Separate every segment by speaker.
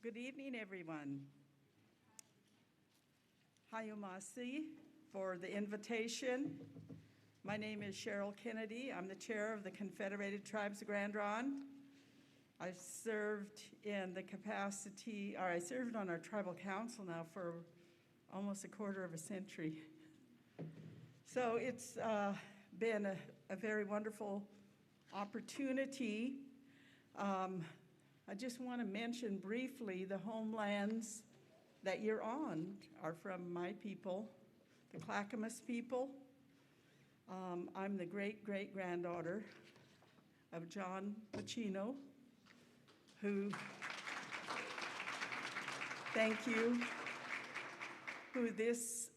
Speaker 1: Good evening, everyone. Hayumasi for the invitation. My name is Cheryl Kennedy. I'm the chair of the Confederated Tribes of Grand Ronde. I've served in the capacity, or I served on our tribal council now for almost a quarter of a century. So it's been a very wonderful opportunity. I just want to mention briefly the homelands that you're on are from my people, the Clackamas people. I'm the great-great-granddaughter of John Wachino, who, thank you, who this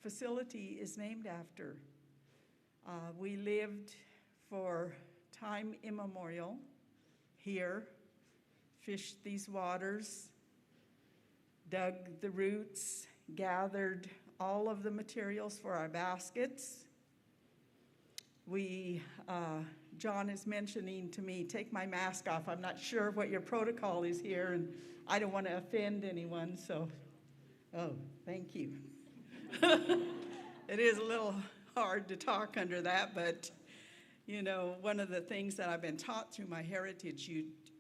Speaker 1: facility is named after. We lived for time immemorial here, fished these waters, dug the roots, gathered all of the materials for our baskets. John is mentioning to me, take my mask off. I'm not sure what your protocol is here, and I don't want to offend anyone, so, oh, thank you. It is a little hard to talk under that, but, you know, one of the things that I've been taught through my heritage,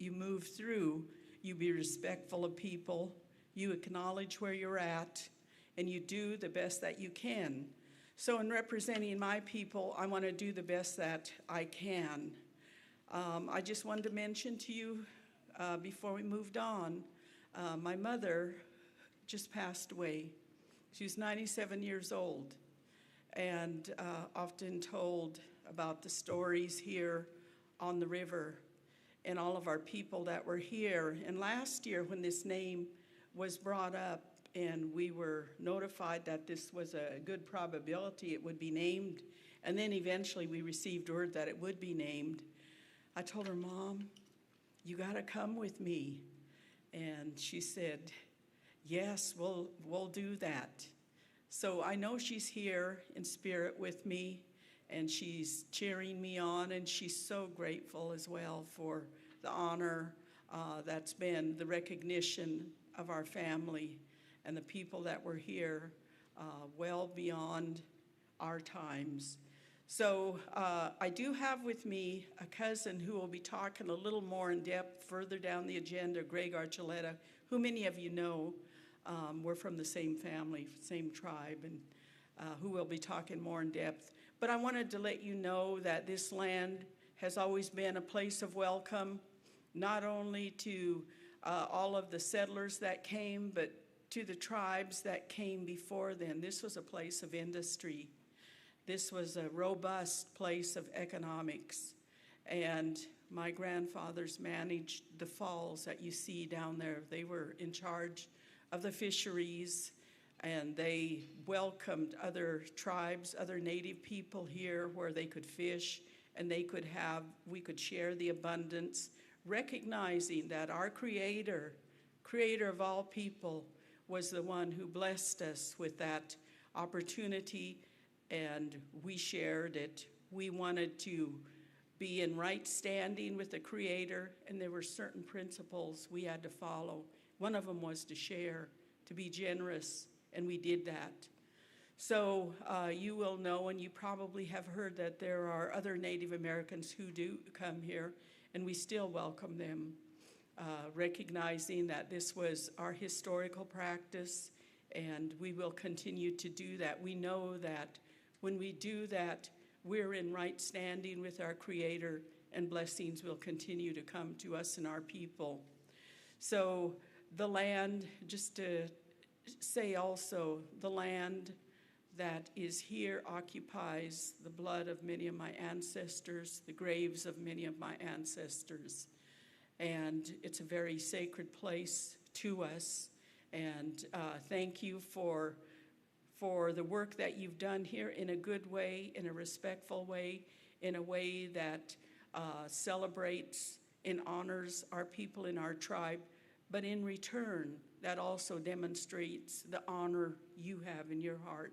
Speaker 1: you move through, you be respectful of people, you acknowledge where you're at, and you do the best that you can. So in representing my people, I want to do the best that I can. I just wanted to mention to you before we moved on, my mother just passed away. She was 97 years old, and often told about the stories here on the river and all of our people that were here. And last year when this name was brought up and we were notified that this was a good probability it would be named, and then eventually we received word that it would be named, I told her, Mom, you gotta come with me. And she said, yes, we'll do that. So I know she's here in spirit with me, and she's cheering me on, and she's so grateful as well for the honor that's been the recognition of our family and the people that were here well beyond our times. So I do have with me a cousin who will be talking a little more in depth further down the agenda, Greg Archuleta, who many of you know. We're from the same family, same tribe, and who will be talking more in depth. But I wanted to let you know that this land has always been a place of welcome, not only to all of the settlers that came, but to the tribes that came before then. This was a place of industry. This was a robust place of economics. And my grandfathers managed the falls that you see down there. They were in charge of the fisheries, and they welcomed other tribes, other native people here where they could fish, and we could share the abundance, recognizing that our creator of all people, was the one who blessed us with that opportunity, and we shared it. We wanted to be in right standing with the Creator, and there were certain principles we had to follow. One of them was to share, to be generous, and we did that. So you will know, and you probably have heard, that there are other Native Americans who do come here, and we still welcome them, recognizing that this was our historical practice, and we will continue to do that. We know that when we do that, we're in right standing with our Creator, and blessings will continue to come to us and our people. So the land, just to say also, the land that is here occupies the blood of many of my ancestors, the graves of many of my ancestors. And it's a very sacred place to us. And thank you for the work that you've done here in a good way, in a respectful way, in a way that celebrates and honors our people in our tribe. But in return, that also demonstrates the honor you have in your heart,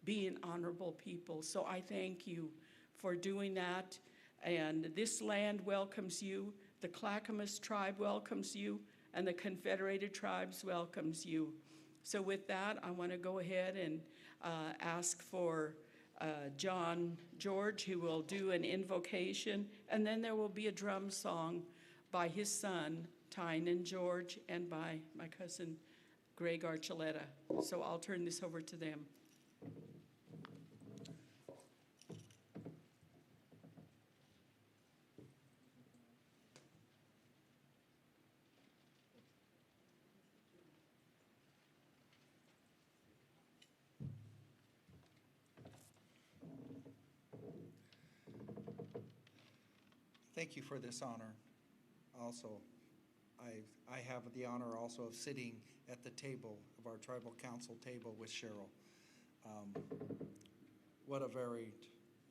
Speaker 1: being honorable people. So I thank you for doing that. And this land welcomes you. The Clackamas tribe welcomes you. and the Confederated Tribes welcomes you. So with that, I want to go ahead and ask for John George, who will do an invocation, and then there will be a drum song by his son, Tynan George, and by my cousin, Greg Archuleta. So I'll turn this over to them.
Speaker 2: Thank you for this honor. Also, I have the honor also of sitting at the table of our tribal council table with Cheryl. What a very,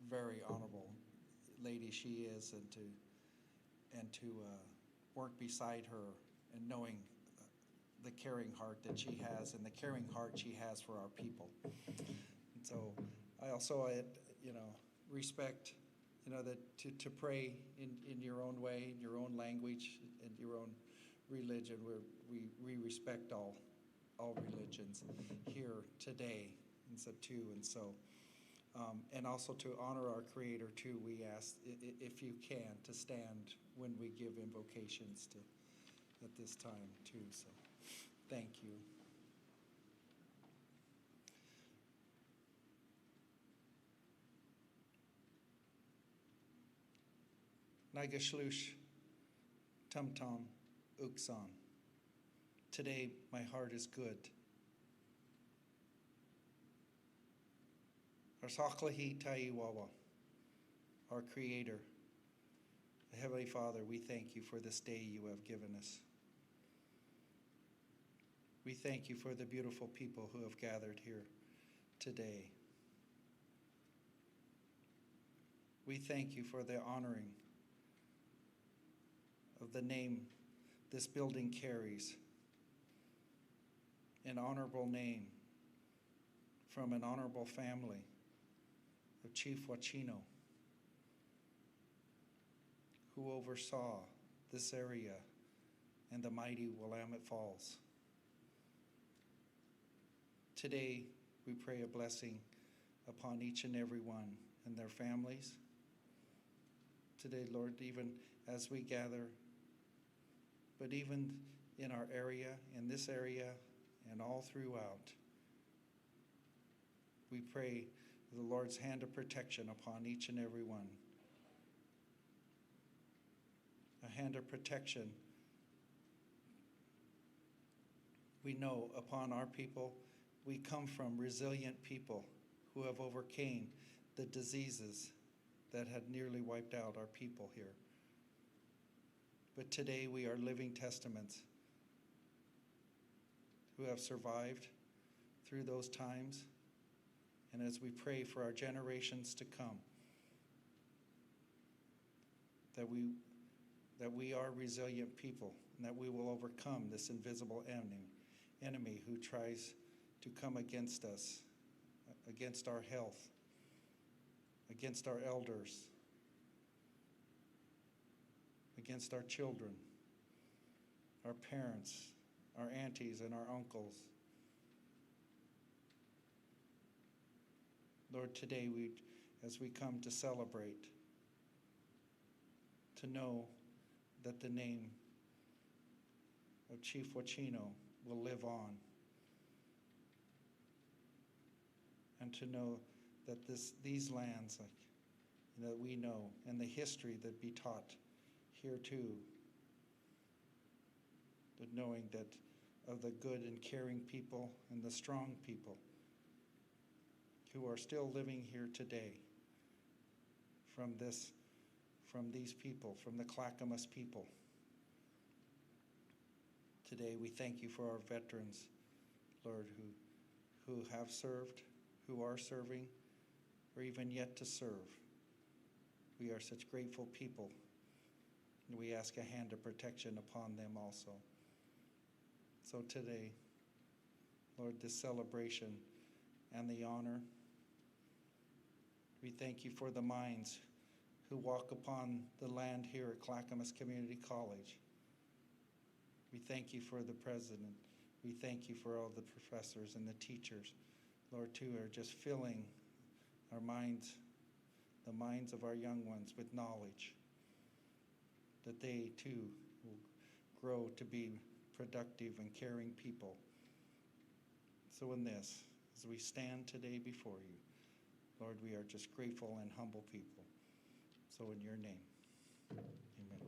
Speaker 2: very honorable lady she is, and to work beside her and knowing the caring heart that she has and the caring heart she has for our people. And so I also, respect, that to pray in your own way, in your own language, in your own religion. We respect all religions here today, and so and also to honor our Creator too. We ask, if you can, to stand when we give invocations at this time too. So, thank you. Nagashlush Tum Tum Uksan. Today my heart is good. Arsaklahi Taiwawa, our Creator, Heavenly Father, we thank you for this day you have given us. We thank you for the beautiful people who have gathered here today. We thank you for the honoring of the name this building carries, an honorable name from an honorable family of Chief Wachino, who oversaw this area and the mighty Willamette Falls. Today, we pray a blessing upon each and every one and their families. Today, Lord, even as we gather, but even in our area, in this area, and all throughout, we pray the Lord's hand of protection upon each and every one. A hand of protection, we know, upon our people. We come from resilient people who have overcame the diseases that had nearly wiped out our people here. But today we are living testaments who have survived through those times. And as we pray for our generations to come, that we are resilient people, and that we will overcome this invisible enemy who tries to come against us, against our health, against our elders, against our children, our parents, our aunties, and our uncles. Lord, today as we come to celebrate, to know that the name of Chief Wachino will live on, and to know that these lands that we know, and the history that be taught here too, but knowing that of the good and caring people and the strong people who are still living here today, from these people, from the Clackamas people. Today we thank you for our veterans, Lord, who have served, who are serving, or even yet to serve. We are such grateful people, and we ask a hand of protection upon them also. So today, Lord, this celebration and the honor, we thank you for the minds who walk upon the land here at Clackamas Community College. We thank you for the president. We thank you for all the professors and the teachers, Lord, too, are just filling our minds, the minds of our young ones with knowledge, that they too will grow to be productive and caring people. So in this, as we stand today before you, Lord, we are just grateful and humble people. So in your name, amen. Amen.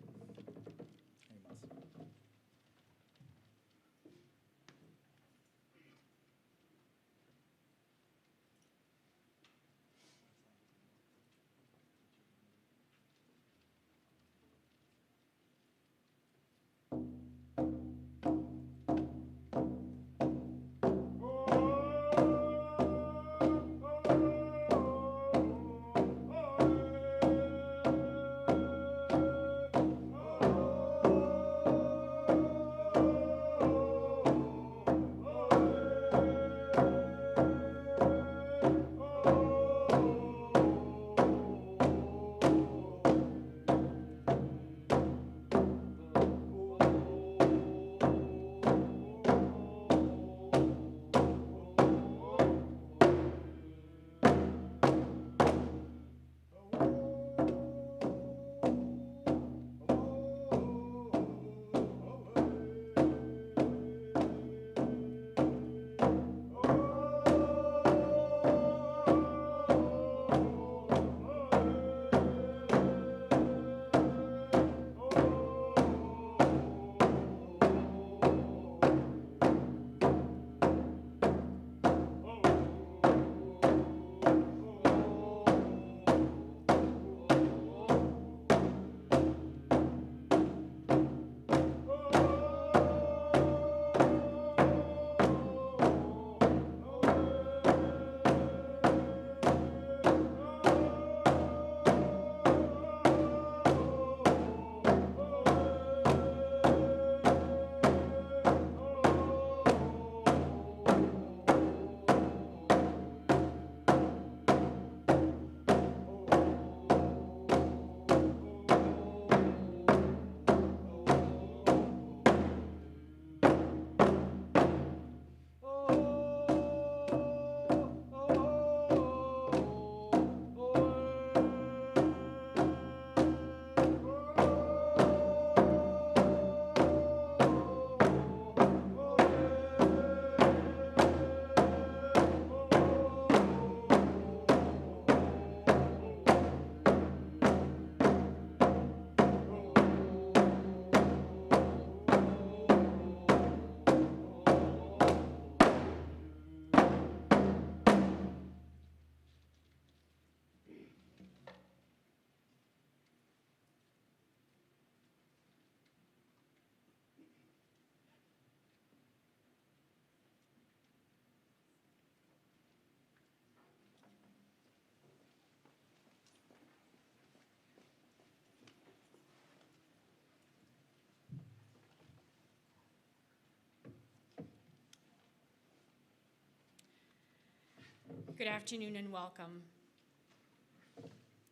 Speaker 3: Good afternoon and welcome.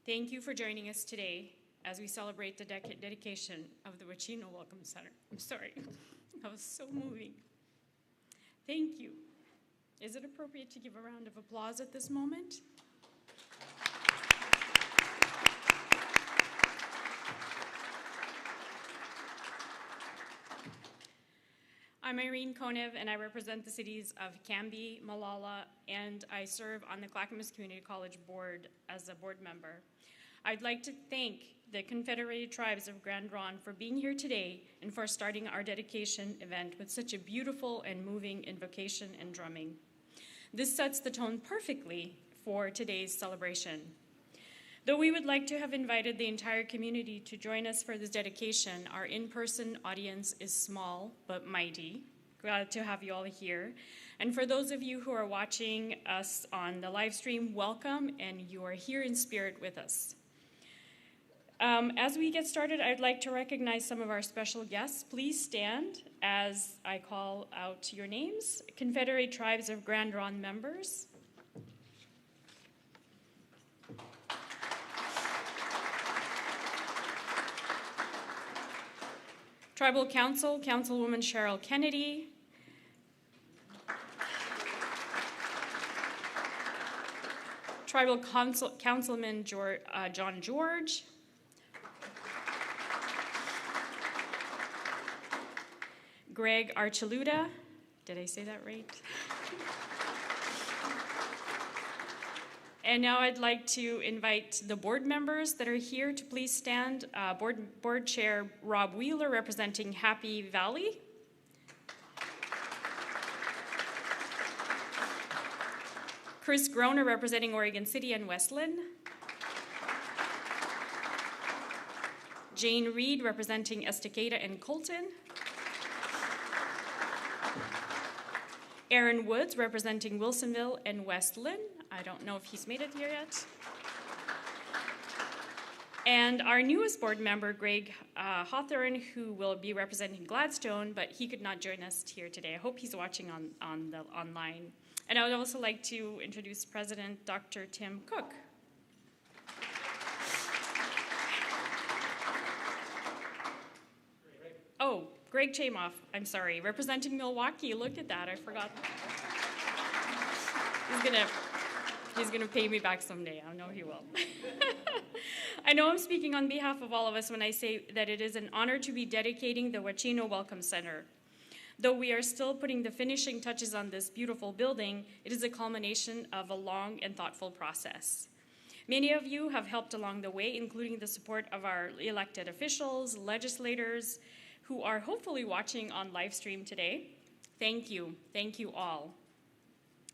Speaker 3: Thank you for joining us today as we celebrate the dedication of the Wacheno Welcome Center. I'm sorry, that was so moving. Thank you. Is it appropriate to give a round of applause at this moment? I'm Irene Konev, and I represent the cities of Canby, Malala, and I serve on the Clackamas Community College board as a board member. I'd like to thank the Confederated Tribes of Grand Ronde for being here today and for starting our dedication event with such a beautiful and moving invocation and drumming. This sets the tone perfectly for today's celebration. Though we would like to have invited the entire community to join us for this dedication, our in-person audience is small but mighty. Glad to have you all here. And for those of you who are watching us on the live stream, welcome, and you are here in spirit with us. As we get started, I'd like to recognize some of our special guests. Please stand as I call out your names. Confederate Tribes of Grand Ronde members. Tribal Council, Councilwoman Cheryl Kennedy. Tribal Councilman John George. Greg Archuleta. Did I say that right? And now I'd like to invite the board members that are here to please stand. Board Chair Rob Wheeler, representing Happy Valley. Chris Groner, representing Oregon City and Westland. Jane Reed, representing Estacada and Colton. Aaron Woods, representing Wilsonville and Westland. I don't know if he's made it here yet. And our newest board member, Greg Hawthorne, who will be representing Gladstone, but he could not join us here today. I hope he's watching online. And I would also like to introduce President Dr. Tim Cook. Oh, Greg Chamoff, I'm sorry, representing Milwaukee. Look at that, I forgot. He's gonna pay me back someday, I know he will. I know I'm speaking on behalf of all of us when I say that it is an honor to be dedicating the Wacheno Welcome Center. Though we are still putting the finishing touches on this beautiful building, it is a culmination of a long and thoughtful process. Many of you have helped along the way, including the support of our elected officials, legislators, who are hopefully watching on live stream today. Thank you all.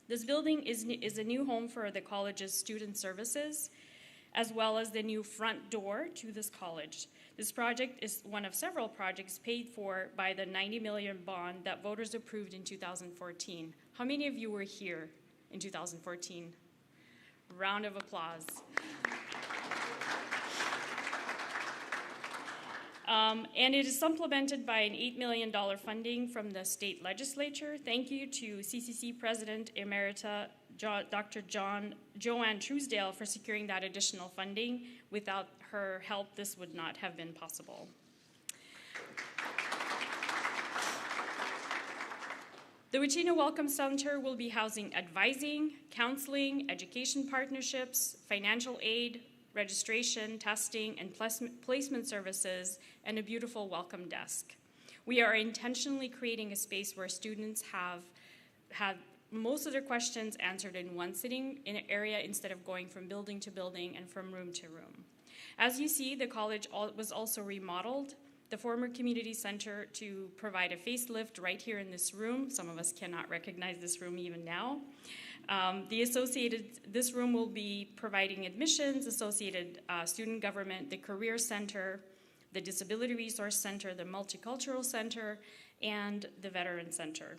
Speaker 3: This building is a new home for the college's student services, as well as the new front door to this college. This project is one of several projects paid for by the $90 million bond that voters approved in 2014. How many of you were here in 2014? Round of applause. And it is supplemented by an $8 million funding from the state legislature. Thank you to CCC President Emerita Dr. Joanne Truesdale for securing that additional funding. Without her help, this would not have been possible. The Wacheno Welcome Center will be housing advising, counseling, education partnerships, financial aid, registration, testing, and placement services, and a beautiful welcome desk. We are intentionally creating a space where students have had most of their questions answered in one sitting in an area instead of going from building to building and from room to room. As you see, the college was also remodeled, the former community center, to provide a facelift right here in this room. Some of us cannot recognize this room even now. This room will be providing admissions, associated student government, the career center, the disability resource center, the multicultural center, and the veteran center.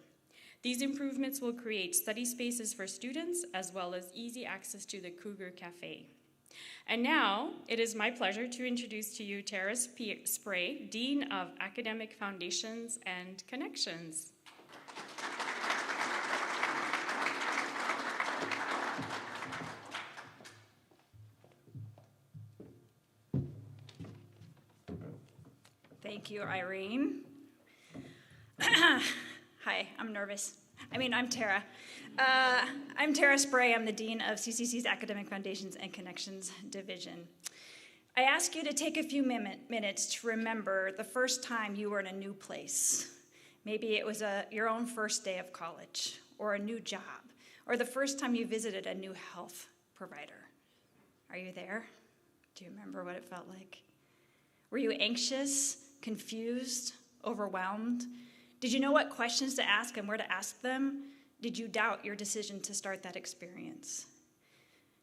Speaker 3: These improvements will create study spaces for students as well as easy access to the Cougar Café. And now it is my pleasure to introduce to you Tara Spray, Dean of Academic Foundations and Connections.
Speaker 4: Thank you, Irene. Hi, I'm nervous. I'm Tara. I'm Tara Spray. I'm the Dean of CCC's Academic Foundations and Connections Division. I ask you to take a few minutes to remember the first time you were in a new place. Maybe it was your own first day of college, or a new job, or the first time you visited a new health provider. Are you there? Do you remember what it felt like? Were you anxious, confused, overwhelmed? Did you know what questions to ask and where to ask them? Did you doubt your decision to start that experience?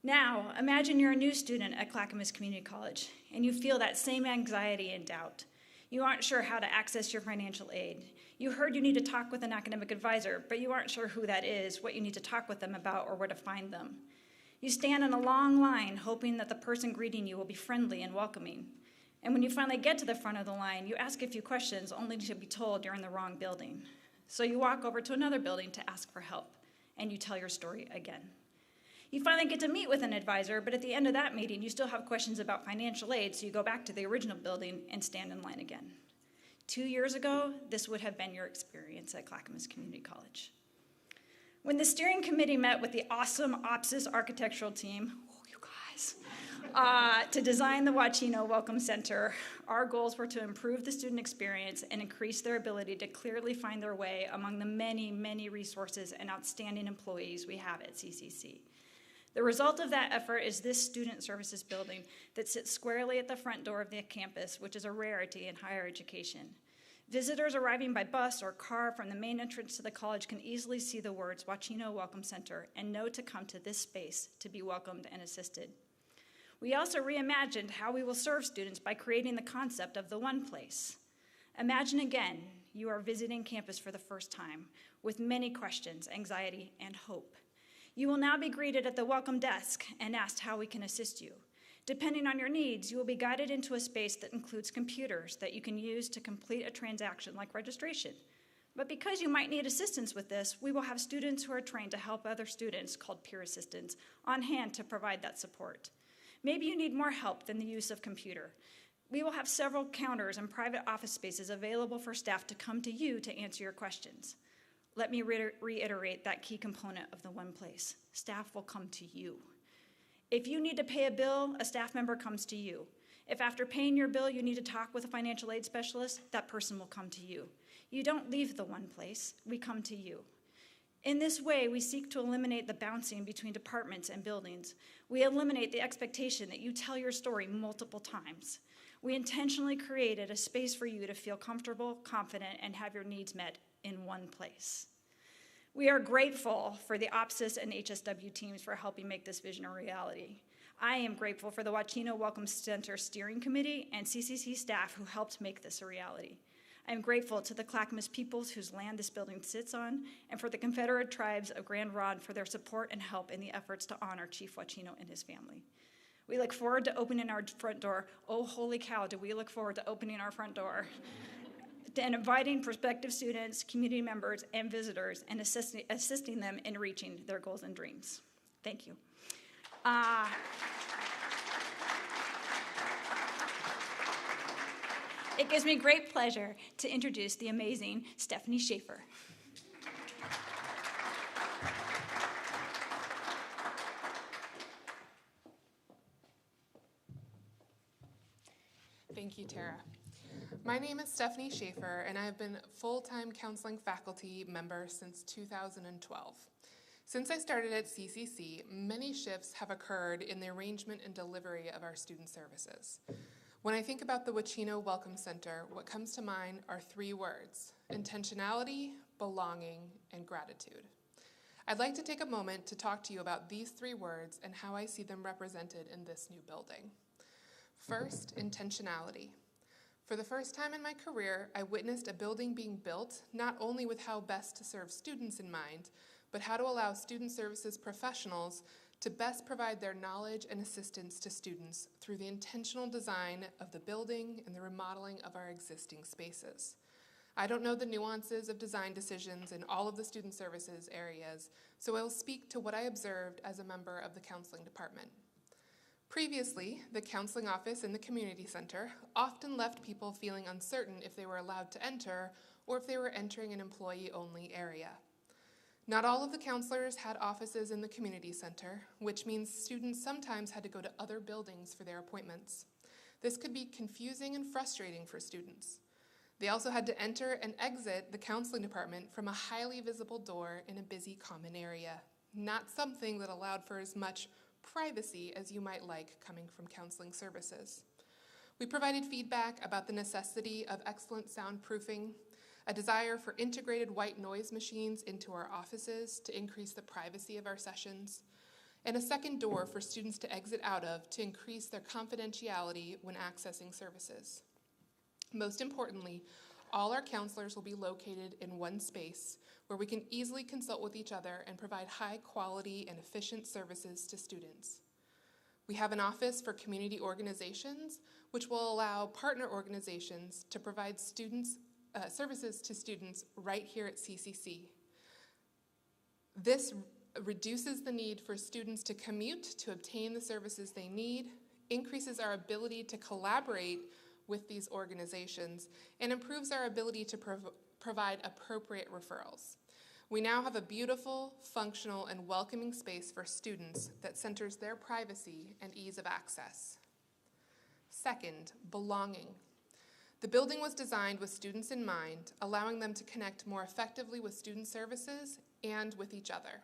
Speaker 4: Now, imagine you're a new student at Clackamas Community College, and you feel that same anxiety and doubt. You aren't sure how to access your financial aid. You heard you need to talk with an academic advisor, but you aren't sure who that is, what you need to talk with them about, or where to find them. You stand in a long line, hoping that the person greeting you will be friendly and welcoming. And when you finally get to the front of the line, you ask a few questions only to be told you're in the wrong building. So you walk over to another building to ask for help, and you tell your story again. You finally get to meet with an advisor, but at the end of that meeting, you still have questions about financial aid, so you go back to the original building and stand in line again. 2 years ago, this would have been your experience at Clackamas Community College. When the steering committee met with the awesome OPSIS architectural team, you guys, to design the Wacheno Welcome Center, our goals were to improve the student experience and increase their ability to clearly find their way among the many, many resources and outstanding employees we have at CCC. The result of that effort is this student services building that sits squarely at the front door of the campus, which is a rarity in higher education. Visitors arriving by bus or car from the main entrance to the college can easily see the words Wacheno Welcome Center and know to come to this space to be welcomed and assisted. We also reimagined how we will serve students by creating the concept of the one place. Imagine again, you are visiting campus for the first time with many questions, anxiety, and hope. You will now be greeted at the welcome desk and asked how we can assist you. Depending on your needs, you will be guided into a space that includes computers that you can use to complete a transaction like registration. But because you might need assistance with this, we will have students who are trained to help other students, called peer assistants, on hand to provide that support. Maybe you need more help than the use of computer. We will have several counters and private office spaces available for staff to come to you to answer your questions. Let me reiterate that key component of the one place. Staff will come to you. If you need to pay a bill, a staff member comes to you. If after paying your bill you need to talk with a financial aid specialist, that person will come to you. You don't leave the one place, we come to you. In this way, we seek to eliminate the bouncing between departments and buildings. We eliminate the expectation that you tell your story multiple times. We intentionally created a space for you to feel comfortable, confident, and have your needs met in one place. We are grateful for the OPSIS and HSW teams for helping make this vision a reality. I am grateful for the Wacheno Welcome Center Steering Committee and CCC staff who helped make this a reality. I am grateful to the Clackamas peoples whose land this building sits on, and for the Confederate tribes of Grand Rod for their support and help in the efforts to honor Chief Wachino and his family. We look forward to opening our front door. Oh, holy cow, do we look forward to opening our front door. And inviting prospective students, community members, and visitors, and assisting them in reaching their goals and dreams. Thank you. It gives me great pleasure to introduce the amazing Stephanie Schaefer.
Speaker 5: Thank you, Tara. My name is Stephanie Schaefer, and I have been full-time counseling faculty member since 2012. Since I started at CCC, many shifts have occurred in the arrangement and delivery of our student services. When I think about the Wacheno Welcome Center, what comes to mind are 3 words: intentionality, belonging, and gratitude. I'd like to take a moment to talk to you about these 3 words and how I see them represented in this new building. First, intentionality. For the first time in my career, I witnessed a building being built not only with how best to serve students in mind, but how to allow student services professionals to best provide their knowledge and assistance to students through the intentional design of the building and the remodeling of our existing spaces. I don't know the nuances of design decisions in all of the student services areas, so I will speak to what I observed as a member of the counseling department. Previously, the counseling office in the community center often left people feeling uncertain if they were allowed to enter or if they were entering an employee-only area. Not all of the counselors had offices in the community center, which means students sometimes had to go to other buildings for their appointments. This could be confusing and frustrating for students. They also had to enter and exit the counseling department from a highly visible door in a busy common area, not something that allowed for as much privacy as you might like coming from counseling services. We provided feedback about the necessity of excellent soundproofing, a desire for integrated white noise machines into our offices to increase the privacy of our sessions, and a second door for students to exit out of to increase their confidentiality when accessing services. Most importantly, all our counselors will be located in one space where we can easily consult with each other and provide high quality and efficient services to students. We have an office for community organizations, which will allow partner organizations to provide services to students right here at CCC. This reduces the need for students to commute to obtain the services they need, increases our ability to collaborate with these organizations and improves our ability to provide appropriate referrals. We now have a beautiful, functional, and welcoming space for students that centers their privacy and ease of access. Second, belonging. The building was designed with students in mind, allowing them to connect more effectively with student services and with each other.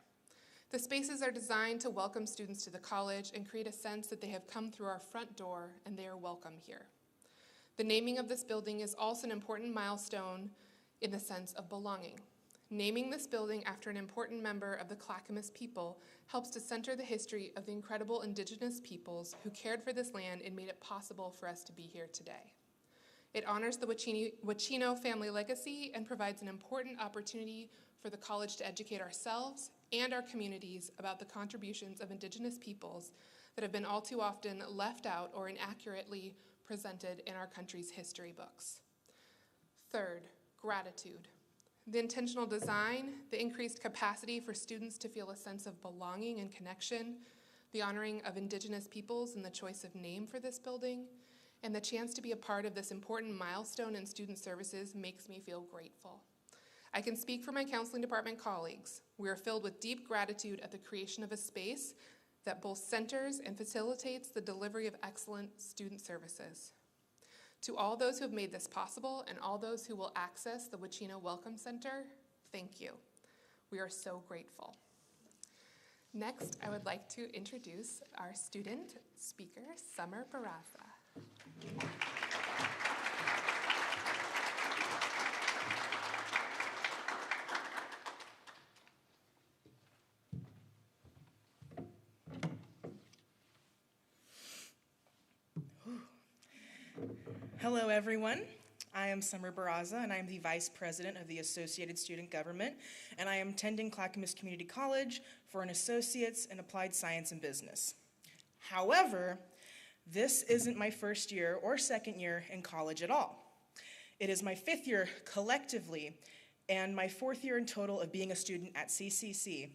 Speaker 5: The spaces are designed to welcome students to the college and create a sense that they have come through our front door and they are welcome here. The naming of this building is also an important milestone in the sense of belonging. Naming this building after an important member of the Clackamas people helps to center the history of the incredible indigenous peoples who cared for this land and made it possible for us to be here today. It honors the Wachino family legacy and provides an important opportunity for the college to educate ourselves and our communities about the contributions of indigenous peoples that have been all too often left out or inaccurately presented in our country's history books. Third, gratitude. The intentional design, the increased capacity for students to feel a sense of belonging and connection, the honoring of indigenous peoples and the choice of name for this building, and the chance to be a part of this important milestone in student services makes me feel grateful. I can speak for my counseling department colleagues. We are filled with deep gratitude at the creation of a space that both centers and facilitates the delivery of excellent student services. To all those who have made this possible and all those who will access the Wacheno Welcome Center, thank you. We are so grateful. Next, I would like to introduce our student speaker, Summer Barraza.
Speaker 6: Hello, everyone. I am Summer Barraza, and I am the Vice President of the Associated Student Government, and I am attending Clackamas Community College for an Associate's in Applied Science and Business. However, this isn't my first year or second year in college at all. It is my fifth year collectively, and my fourth year in total of being a student at CCC.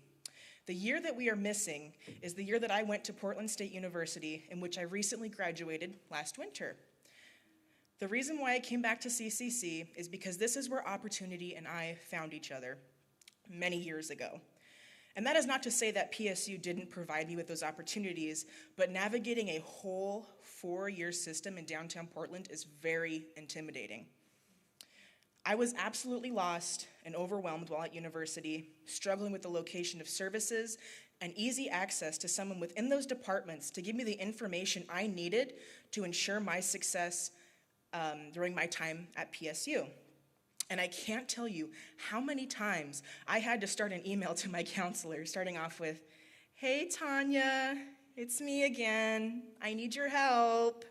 Speaker 6: The year that we are missing is the year that I went to Portland State University, in which I recently graduated last winter. The reason why I came back to CCC is because this is where opportunity and I found each other many years ago. And that is not to say that PSU didn't provide me with those opportunities, but navigating a whole 4-year system in downtown Portland is very intimidating. I was absolutely lost and overwhelmed while at university, struggling with the location of services and easy access to someone within those departments to give me the information I needed to ensure my success during my time at PSU. And I can't tell you how many times I had to start an email to my counselor, starting off with, "Hey, Tanya, it's me again. I need your help."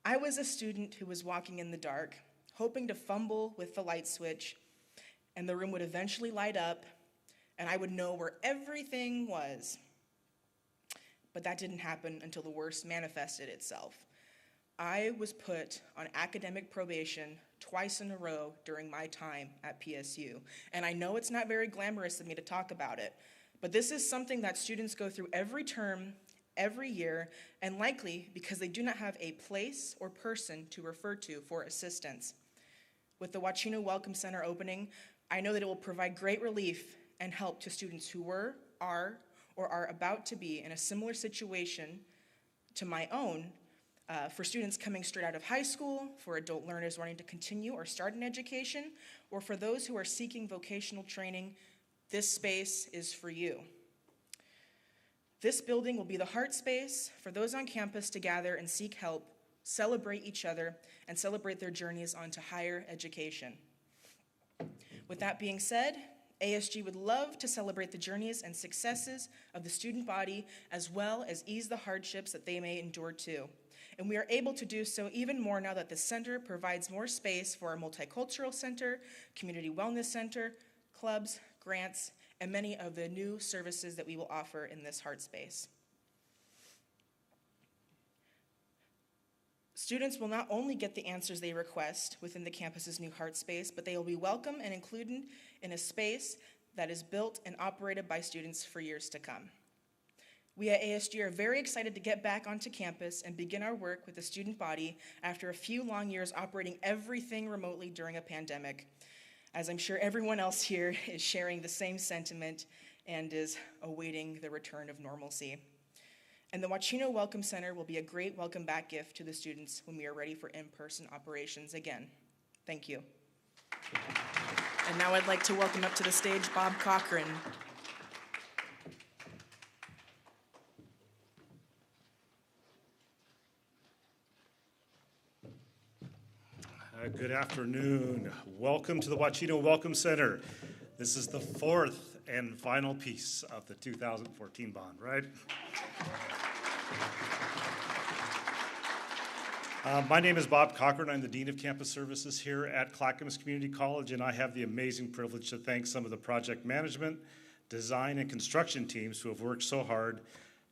Speaker 6: I was a student who was walking in the dark, hoping to fumble with the light switch, and the room would eventually light up, and I would know where everything was. But that didn't happen until the worst manifested itself. I was put on academic probation twice in a row during my time at PSU. And I know it's not very glamorous of me to talk about it, but this is something that students go through every term, every year, and likely because they do not have a place or person to refer to for assistance. With the Wacheno Welcome Center opening, I know that it will provide great relief and help to students who were, are, or are about to be in a similar situation to my own, for students coming straight out of high school, for adult learners wanting to continue or start an education, or for those who are seeking vocational training, this space is for you. This building will be the heart space for those on campus to gather and seek help, celebrate each other, and celebrate their journeys onto higher education. With that being said, ASG would love to celebrate the journeys and successes of the student body, as well as ease the hardships that they may endure too. And we are able to do so even more now that the center provides more space for our multicultural center, community wellness center, clubs, grants, and many of the new services that we will offer in this heart space. Students will not only get the answers they request within the campus's new heart space, but they will be welcome and included in a space that is built and operated by students for years to come. We at ASG are very excited to get back onto campus and begin our work with the student body after a few long years operating everything remotely during a pandemic, as I'm sure everyone else here is sharing the same sentiment and is awaiting the return of normalcy. And the Wacheno Welcome Center will be a great welcome back gift to the students when we are ready for in-person operations again. Thank you. And now I'd like to welcome up to the stage Bob Cochran.
Speaker 7: Good afternoon. Welcome to the Wacheno Welcome Center. This is the fourth and final piece of the 2014 bond, right? My name is Bob Cochran. I'm the Dean of Campus Services here at Clackamas Community College, and I have the amazing privilege to thank some of the project management, design, and construction teams who have worked so hard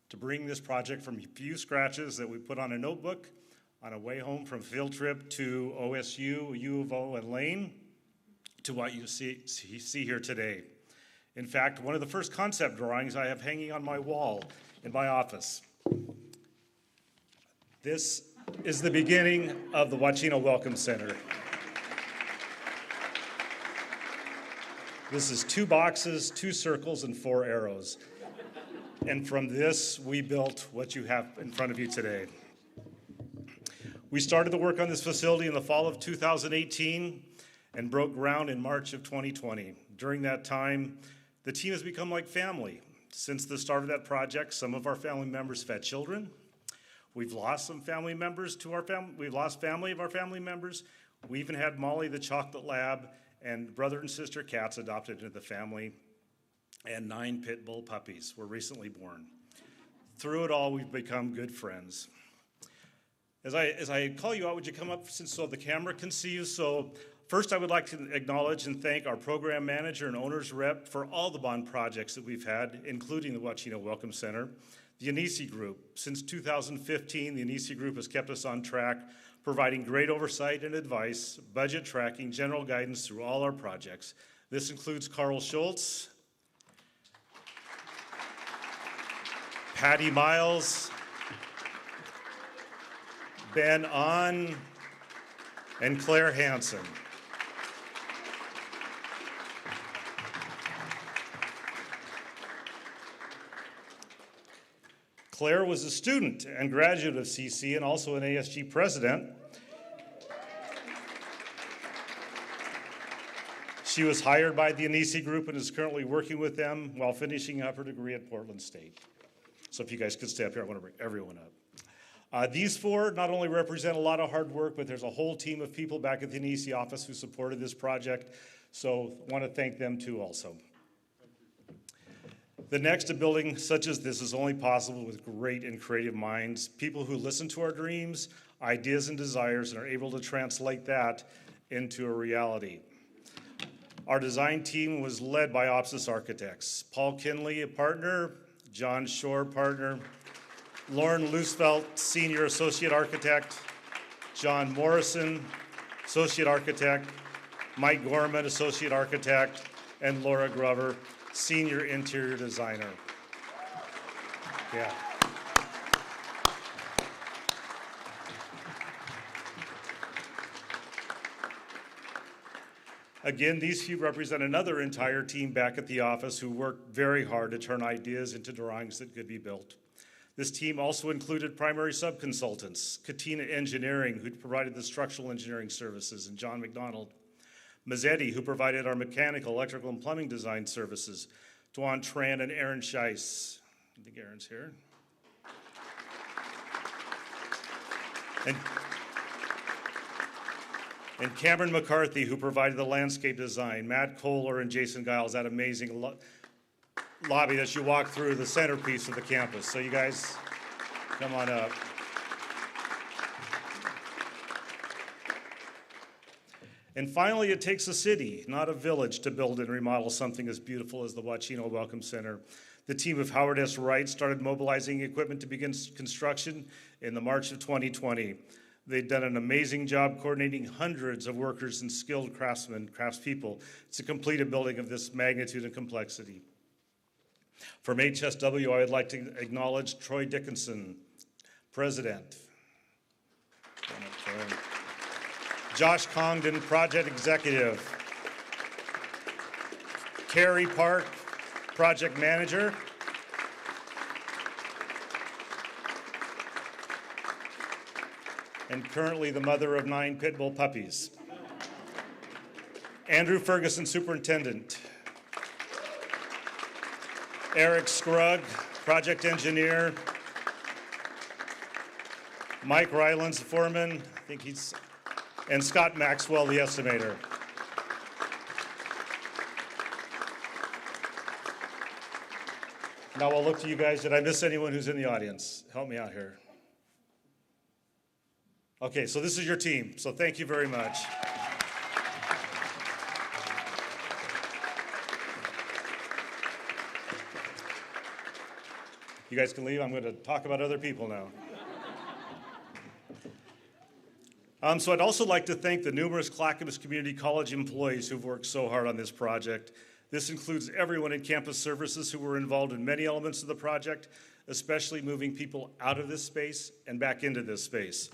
Speaker 7: to bring this project from a few scratches that we put on a notebook on a way home from field trip to OSU, U of O, and Lane to what you see here today. In fact, one of the first concept drawings I have hanging on my wall in my office. This is the beginning of the Wacheno Welcome Center. This is 2 boxes, 2 circles, and 4 arrows. And from this, we built what you have in front of you today. We started the work on this facility in the fall of 2018 and broke ground in March of 2020. During that time, the team has become like family. Since the start of that project, some of our family members have had children. We've lost some family members to our family. We've lost family of our family members. We even had Molly the chocolate lab and brother and sister cats adopted into the family, and 9 pit bull puppies were recently born. Through it all, we've become good friends. As I call you out, would you come up so the camera can see you? So first, I would like to acknowledge and thank our program manager and owner's rep for all the bond projects that we've had, including the Wacheno Welcome Center. The Anisi Group. Since 2015, the Anisi Group has kept us on track, providing great oversight and advice, budget tracking, general guidance through all our projects. This includes Carl Schultz, Patty Miles, Ben On, and Claire Hansen. Claire was a student and graduate of CC and also an ASG president. She was hired by the Anisi Group and is currently working with them while finishing up her degree at Portland State. So if you guys could stay up here, I want to bring everyone up. These 4 not only represent a lot of hard work, but there's a whole team of people back at the Anisi office who supported this project. So I want to thank them too also. The next, a building such as this is only possible with great and creative minds, people who listen to our dreams, ideas, and desires and are able to translate that into a reality. Our design team was led by OPSIS architects. Paul Kinley, a partner, John Shore, partner, Lauren Loosfelt, Senior Associate Architect, John Morrison, Associate Architect, Mike Gorman, Associate Architect, and Laura Grover, Senior Interior Designer. Yeah. Again, these few represent another entire team back at the office who worked very hard to turn ideas into drawings that could be built. This team also included primary subconsultants, Katina Engineering, who provided the structural engineering services, and John McDonald. Mazzetti, who provided our mechanical, electrical, and plumbing design services. Dwan Tran and Aaron Scheiss. I think Aaron's here. And Cameron McCarthy, who provided the landscape design. Matt Kohler and Jason Giles, that amazing lobby that you walk through, the centerpiece of the campus. So you guys, come on up. And finally, it takes a city, not a village, to build and remodel something as beautiful as the Wacheno Welcome Center. The team of Howard S. Wright started mobilizing equipment to begin construction in the March of 2020. They've done an amazing job coordinating hundreds of workers and skilled craftspeople to complete a building of this magnitude and complexity. From HSW, I would like to acknowledge Troy Dickinson, President. Josh Congdon, Project Executive. Carrie Park, Project Manager. And currently the mother of 9 pit bull puppies. Andrew Ferguson, Superintendent. Eric Scrugg, Project Engineer. Mike Rylands, Foreman, and Scott Maxwell, the Estimator. Now I'll look to you guys. Did I miss anyone who's in the audience? Help me out here. Okay, so this is your team, so thank you very much. You guys can leave. I'm going to talk about other people now. So I'd also like to thank the numerous Clackamas Community College employees who've worked so hard on this project. This includes everyone in campus services who were involved in many elements of the project, especially moving people out of this space and back into this space.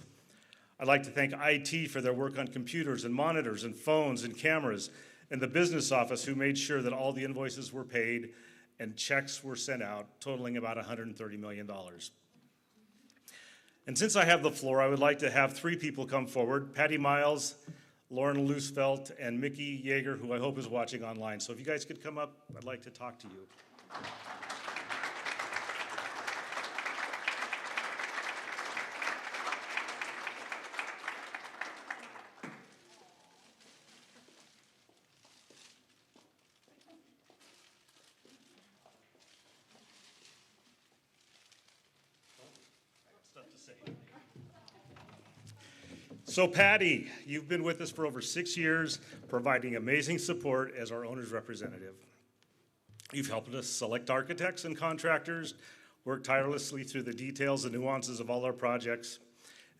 Speaker 7: I'd like to thank IT for their work on computers and monitors and phones and cameras, and the business office who made sure that all the invoices were paid and checks were sent out, totaling about $130 million. And since I have the floor, I would like to have 3 people come forward: Patty Miles, Lauren Loosfelt, and Mickey Yeager, who I hope is watching online. So if you guys could come up, I'd like to talk to you. So Patty, you've been with us for over 6 years, providing amazing support as our owner's representative. You've helped us select architects and contractors, work tirelessly through the details and nuances of all our projects.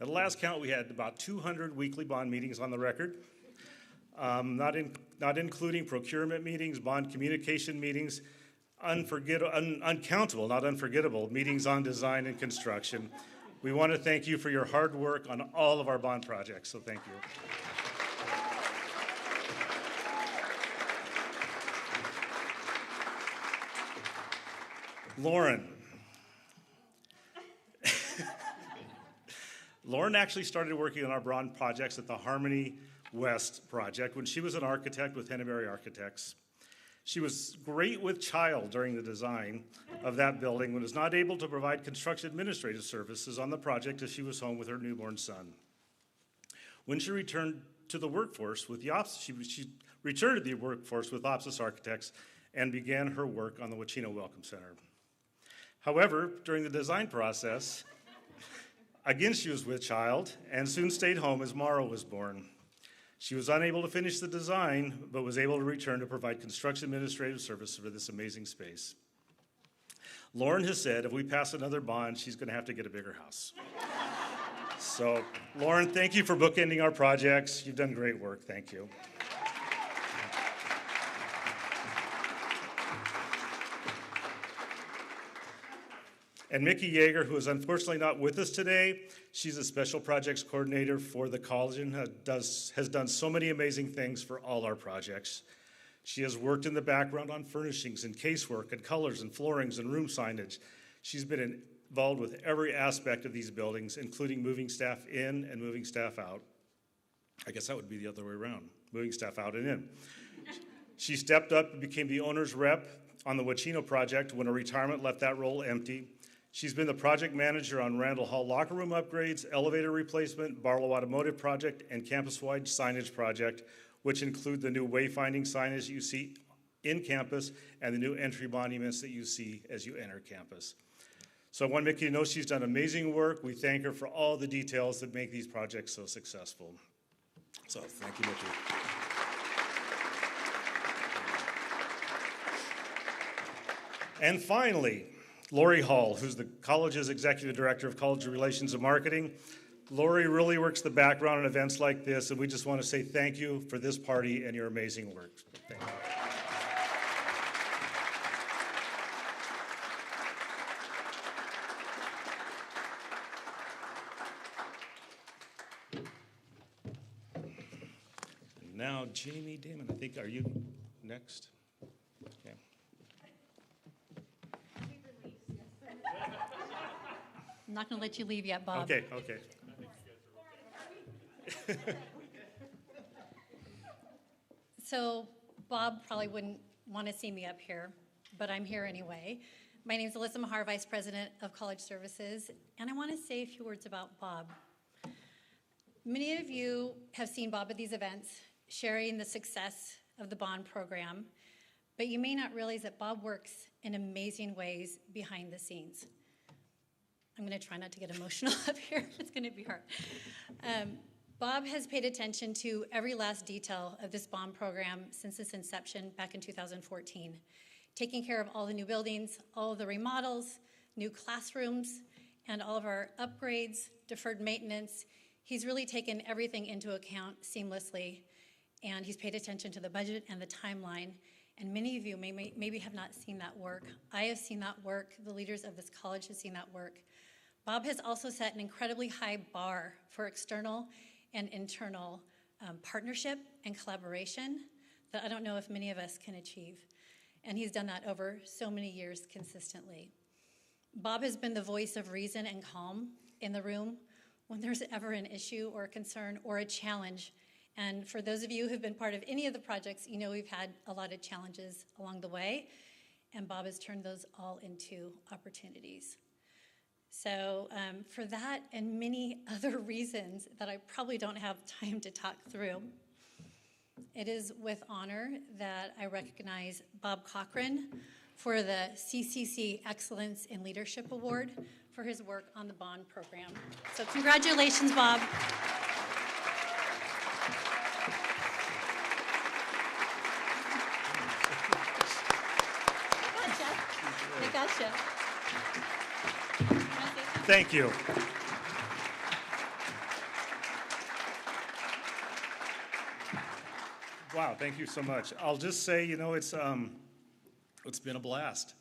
Speaker 7: At the last count, we had about 200 weekly bond meetings on the record, not including procurement meetings, bond communication meetings, uncountable, not unforgettable, meetings on design and construction. We want to thank you for your hard work on all of our bond projects, so thank you. Lauren. Lauren actually started working on our bond projects at the Harmony West project when she was an architect with Henneberry Architects. She was great with child during the design of that building and was not able to provide construction administrative services on the project as she was home with her newborn son. When she returned to the workforce with she returned to the workforce with Opsis Architects and began her work on the Wacheno Welcome Center. However, during the design process, again she was with child and soon stayed home as Maher was born. She was unable to finish the design, but was able to return to provide construction administrative service for this amazing space. Lauren has said if we pass another bond, she's going to have to get a bigger house. So, Lauren, thank you for bookending our projects. You've done great work. Thank you. And Mickey Yeager, who is unfortunately not with us today, she's a special projects coordinator for the college and has done so many amazing things for all our projects. She has worked in the background on furnishings and casework and colors and floorings and room signage. She's been involved with every aspect of these buildings, including moving staff in and moving staff out. I guess that would be the other way around, moving staff out and in. She stepped up and became the owner's rep on the Wachino project when a retirement left that role empty. She's been the project manager on Randall Hall locker room upgrades, elevator replacement, Barlow Automotive project, and campus-wide signage project, which include the new wayfinding signage you see in campus and the new entry monuments that you see as you enter campus. So I want Mickey to know she's done amazing work. We thank her for all the details that make these projects so successful. So thank you, Mickey. And finally, Lori Hall, who's the college's Executive Director of College Relations and Marketing. Lori really works the background on events like this, and we just want to say thank you for this party and your amazing work. Thank you. now Jamie Damon, I think, are you next? Okay.
Speaker 8: I'm not going to let you leave yet, Bob.
Speaker 7: Okay, okay.
Speaker 8: So Bob probably wouldn't want to see me up here, but I'm here anyway. My name is Eliza Maher, Vice President of College Services, and I want to say a few words about Bob. Many of you have seen Bob at these events, sharing the success of the bond program, but you may not realize that Bob works in amazing ways behind the scenes. I'm going to try not to get emotional up here. It's going to be hard. Bob has paid attention to every last detail of this bond program since its inception back in 2014, taking care of all the new buildings, all of the remodels, new classrooms, and all of our upgrades, deferred maintenance. He's really taken everything into account seamlessly, and he's paid attention to the budget and the timeline. And many of you maybe have not seen that work. I have seen that work. The leaders of this college have seen that work. Bob has also set an incredibly high bar for external and internal partnership and collaboration that I don't know if many of us can achieve. And he's done that over so many years consistently. Bob has been the voice of reason and calm in the room when there's ever an issue or a concern or a challenge. And for those of you who've been part of any of the projects, you know we've had a lot of challenges along the way, and Bob has turned those all into opportunities. So for that and many other reasons that I probably don't have time to talk through, it is with honor that I recognize Bob Cochran for the CCC Excellence in Leadership Award for his work on the bond program. So congratulations, Bob. I gotcha.
Speaker 7: Thank you. Wow, thank you so much. I'll just say, it's been a blast.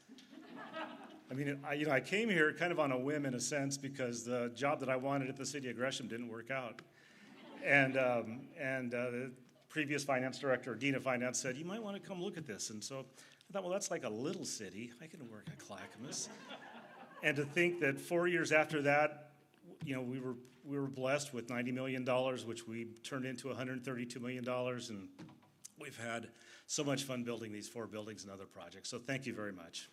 Speaker 7: I mean, I came here kind of on a whim in a sense because the job that I wanted at the city of Gresham didn't work out. And the previous finance director, dean of finance, said, you might want to come look at this. And so I thought, well, that's like a little city. I can work at Clackamas. And to think that 4 years after that, we were blessed with $90 million, which we turned into $132 million, and we've had so much fun building these 4 buildings and other projects. So thank you very much.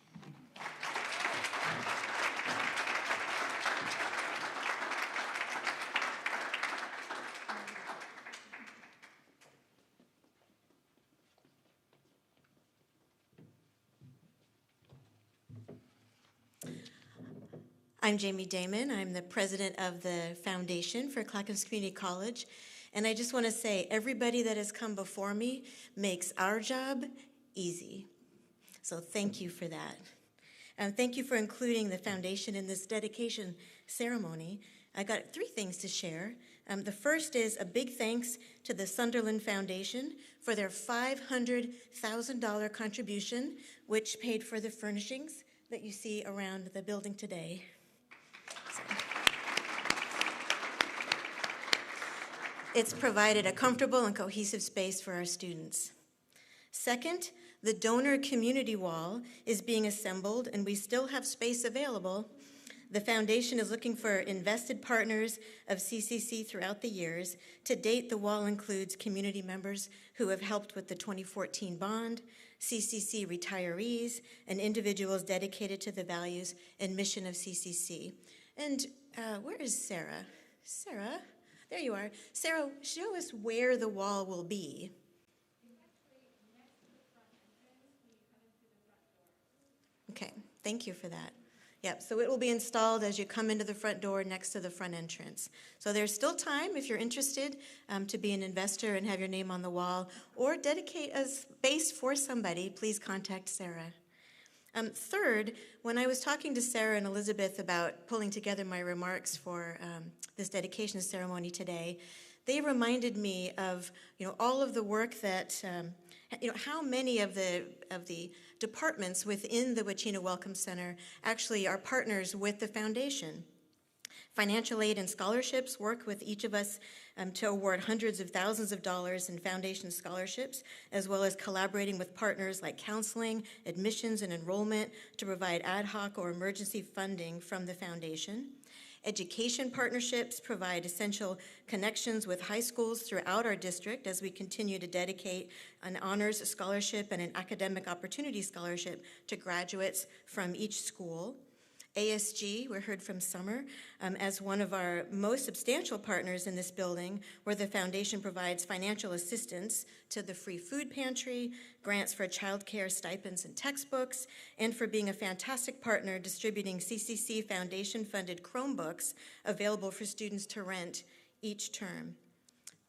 Speaker 9: I'm Jamie Damon. I'm the president of the foundation for Clackamas Community College. And I just want to say, everybody that has come before me makes our job easy. So thank you for that. Thank you for including the foundation in this dedication ceremony. I got 3 things to share. The first is a big thanks to the Sunderland Foundation for their $500,000 contribution, which paid for the furnishings that you see around the building today. It's provided a comfortable and cohesive space for our students. Second, the donor community wall is being assembled and we still have space available. The foundation is looking for invested partners of CCC throughout the years. To date, the wall includes community members who have helped with the 2014 bond, CCC retirees, and individuals dedicated to the values and mission of CCC. And where is Sarah? Sarah? There you are. Sarah, show us where the wall will be. Okay, thank you for that. Yep, so it will be installed as you come into the front door next to the front entrance. So there's still time if you're interested to be an investor and have your name on the wall or dedicate a space for somebody, please contact Sarah. Third, when I was talking to Sarah and Elizabeth about pulling together my remarks for this dedication ceremony today, they reminded me of all of the work that how many of the departments within the Wacheno Welcome Center actually are partners with the foundation. Financial aid and scholarships work with each of us to award hundreds of thousands of dollars in foundation scholarships, as well as collaborating with partners like counseling, admissions, and enrollment to provide ad hoc or emergency funding from the foundation. Education partnerships provide essential connections with high schools throughout our district as we continue to dedicate an honors scholarship and an academic opportunity scholarship to graduates from each school. ASG, we heard from Summer, as one of our most substantial partners in this building, where the foundation provides financial assistance to the free food pantry, grants for childcare stipends and textbooks, and for being a fantastic partner distributing CCC Foundation-funded Chromebooks available for students to rent each term.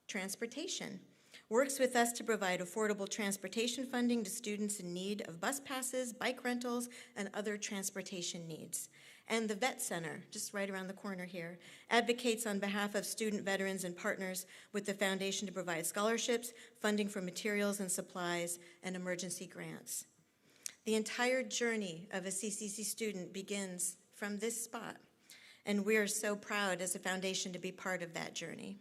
Speaker 9: Transportation works with us to provide affordable transportation funding to students in need of bus passes, bike rentals, and other transportation needs. And the Vet Center, just right around the corner here, advocates on behalf of student veterans and partners with the foundation to provide scholarships, funding for materials and supplies, and emergency grants. The entire journey of a CCC student begins from this spot, and we are so proud as a foundation to be part of that journey.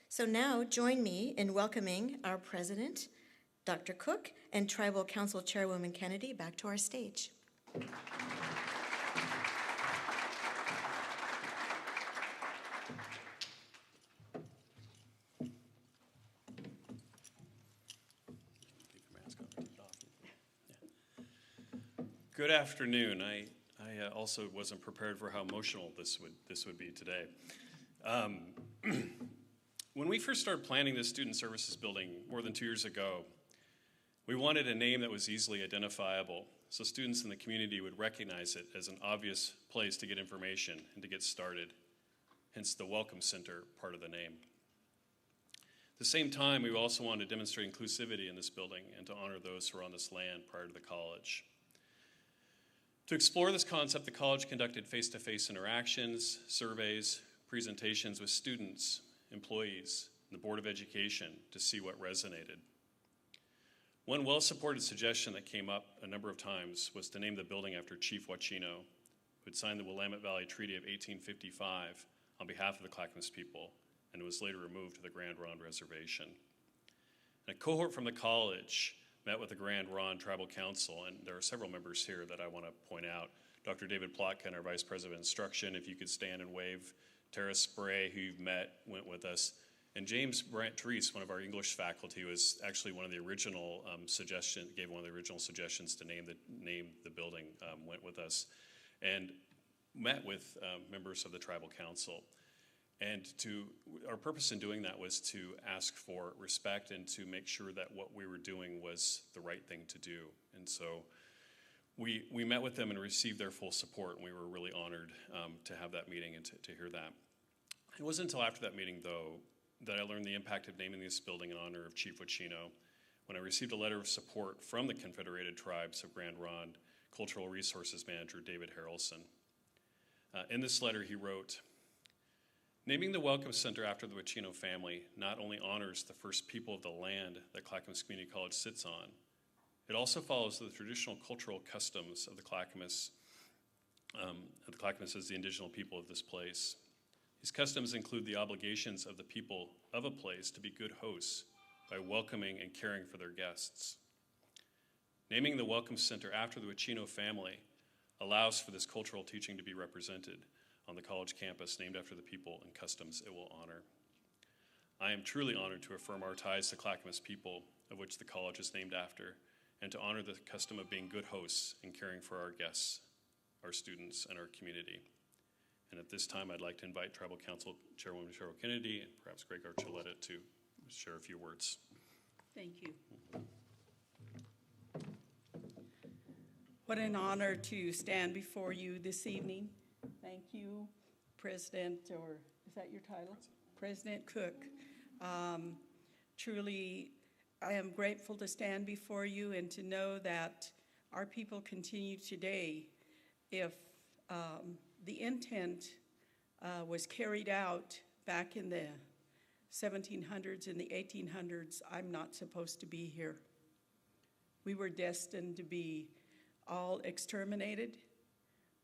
Speaker 9: So now join me in welcoming our president, Dr. Cook, and Tribal Council Chairwoman Kennedy back to our stage.
Speaker 10: Good afternoon. I also wasn't prepared for how emotional this would be today. When we first started planning this student services building more than 2 years ago, we wanted a name that was easily identifiable so students in the community would recognize it as an obvious place to get information and to get started, hence the Welcome Center part of the name. At the same time, we also wanted to demonstrate inclusivity in this building and to honor those who are on this land prior to the college. To explore this concept, the college conducted face-to-face interactions, surveys, presentations with students, employees, and the Board of Education to see what resonated. One well-supported suggestion that came up a number of times was to name the building after Chief Wachino, who had signed the Willamette Valley Treaty of 1855 on behalf of the Clackamas people, and was later removed to the Grand Ronde Reservation. And a cohort from the college met with the Grand Ronde Tribal Council, and there are several members here that I want to point out. Dr. David Plaque, our Vice President of Instruction, if you could stand and wave. Tara Spray, who you've met, went with us. And James Brant-Treese, one of our English faculty, was actually one of the original gave one of the original suggestions to name the building, went with us, and met with members of the Tribal Council. And our purpose in doing that was to ask for respect and to make sure that what we were doing was the right thing to do. And so we met with them and received their full support, and we were really honored to have that meeting and to hear that. It wasn't until after that meeting, though, that I learned the impact of naming this building in honor of Chief Wachino, when I received a letter of support from the Confederated Tribes of Grand Ronde Cultural Resources Manager David Harrelson. In this letter, he wrote, "Naming the Welcome Center after the Wachino family not only honors the first people of the land that Clackamas Community College sits on, it also follows the traditional cultural customs of the Clackamas as the indigenous people of this place. These customs include the obligations of the people of a place to be good hosts by welcoming and caring for their guests. Naming the Welcome Center after the Wachino family allows for this cultural teaching to be represented on the college campus, named after the people and customs it will honor. I am truly honored to affirm our ties to Clackamas people, of which the college is named after, and to honor the custom of being good hosts and caring for our guests, our students, and our community. And at this time, I'd like to invite Tribal Council Chairwoman Cheryl Kennedy and perhaps Greg Archuleta to share a few words."
Speaker 1: Thank you. What an honor to stand before you this evening. Thank you, President, or is that your title? President Cook. Truly, I am grateful to stand before you and to know that our people continue today. If the intent was carried out back in the 1700s and the 1800s, I'm not supposed to be here. We were destined to be all exterminated.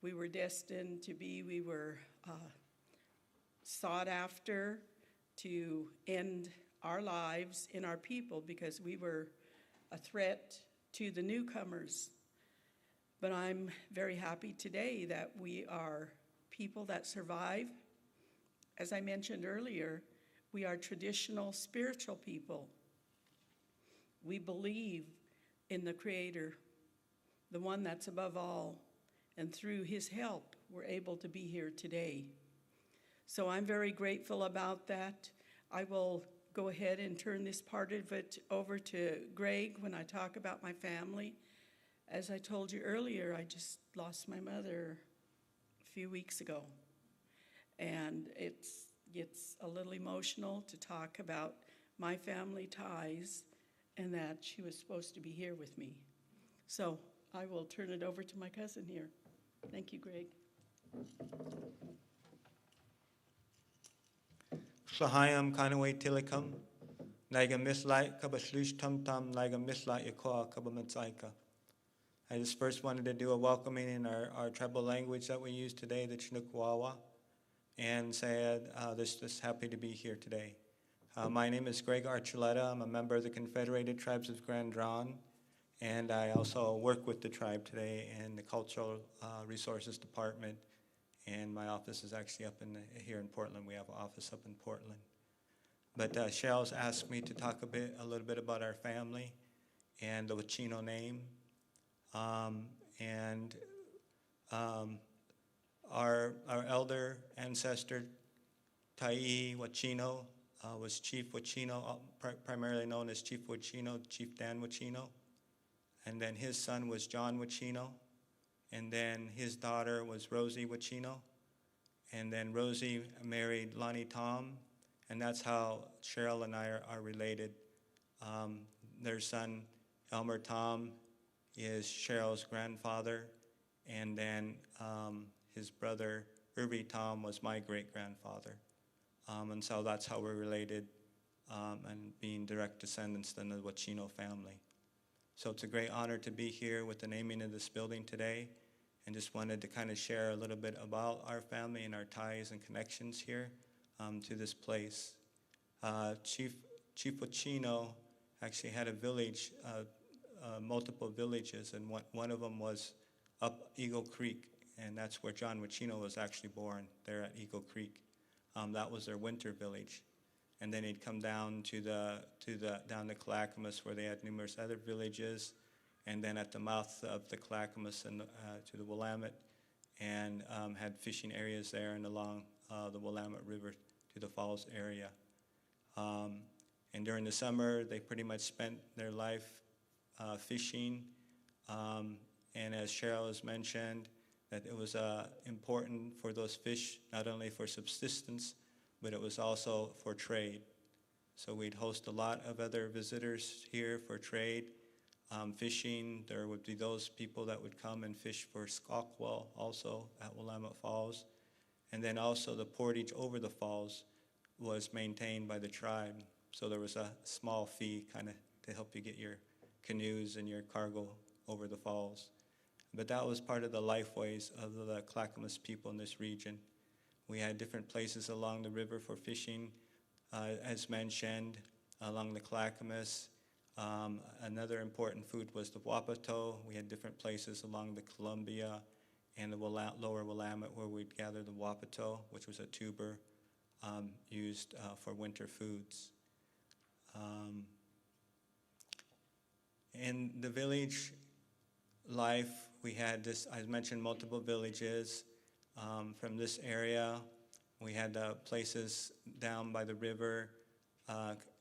Speaker 1: We were destined to be, we were sought after to end our lives in our people because we were a threat to the newcomers. But I'm very happy today that we are people that survive. As I mentioned earlier, we are traditional spiritual people. We believe in the Creator, the one that's above all, and through His help, we're able to be here today. So I'm very grateful about that. I will go ahead and turn this part of it over to Greg when I talk about my family. As I told you earlier, I just lost my mother a few weeks ago. And it's a little emotional to talk about my family ties and that she was supposed to be here with me. So I will turn it over to my cousin here. Thank you, Greg.
Speaker 11: Sahayam kanaway tilikam, naiga mislike kabaslush tum tum, naiga mislike yakoa kabamatsaika. I just first wanted to do a welcoming in our tribal language that we use today, the Chinookawawa, and said, just happy to be here today. My name is Greg Archuleta. I'm a member of the Confederated Tribes of Grand Ronde, and I also work with the tribe today in the Cultural Resources Department, and my office is actually up here in Portland. We have an office up in Portland. But Cheryl's asked me to talk a little bit about our family and the Wachino name. Our elder ancestor, Tai Wachino, was Chief Wachino, primarily known as Chief Wachino, Chief Dan Wachino. And then his son was John Wachino. And then his daughter was Rosie Wachino. And then Rosie married Lonnie Tom. And that's how Cheryl and I are related. Their son, Elmer Tom, is Cheryl's grandfather, and then his brother, Irby Tom, was my great-grandfather. And so that's how we're related, and being direct descendants in the Wachino family. So it's a great honor to be here with the naming of this building today, and just wanted to kind of share a little bit about our family and our ties and connections here to this place. Chief Wachino actually had a village, multiple villages, and one of them was up Eagle Creek, and that's where John Wachino was actually born, there at Eagle Creek. That was their winter village. And then he'd come down down to Clackamas, where they had numerous other villages, and then at the mouth of the Clackamas and to the Willamette, and had fishing areas there and along the Willamette River to the falls area. And during the summer, they pretty much spent their life fishing, and as Cheryl has mentioned, that it was important for those fish, not only for subsistence, but it was also for trade. So we'd host a lot of other visitors here for trade. Fishing, there would be those people that would come and fish for squawkwell also at Willamette Falls. And then also the portage over the falls was maintained by the tribe. So there was a small fee kind of to help you get your canoes and your cargo over the falls. But that was part of the lifeways of the Clackamas people in this region. We had different places along the river for fishing, as mentioned, along the Clackamas. Another important food was the wapato. We had different places along the Columbia and the lower Willamette where we'd gather the wapato, which was a tuber used for winter foods. In the village life, we had this, I mentioned multiple villages from this area. We had places down by the river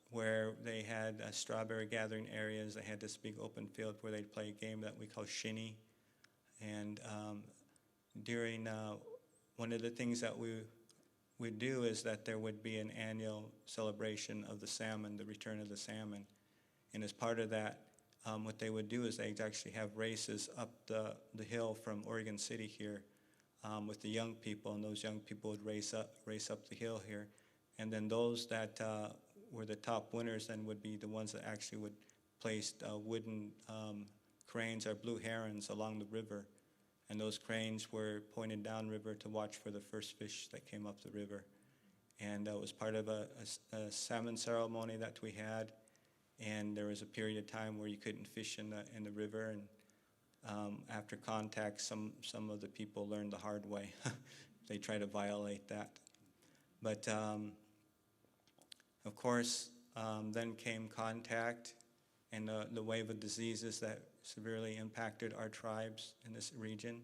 Speaker 11: where they had strawberry gathering areas. They had this big open field where they'd play a game that we call shinny. And during one of the things that we would do is that there would be an annual celebration of the salmon, the return of the salmon. And as part of that, what they would do is they'd actually have races up the hill from Oregon City here with the young people, and those young people would race up the hill here. And then those that were the top winners then would be the ones that actually would place wooden cranes or blue herons along the river. And those cranes were pointed downriver to watch for the first fish that came up the river. And it was part of a salmon ceremony that we had. And there was a period of time where you couldn't fish in the river. And after contact, some of the people learned the hard way. They tried to violate that. But of course, then came contact and the wave of diseases that severely impacted our tribes in this region.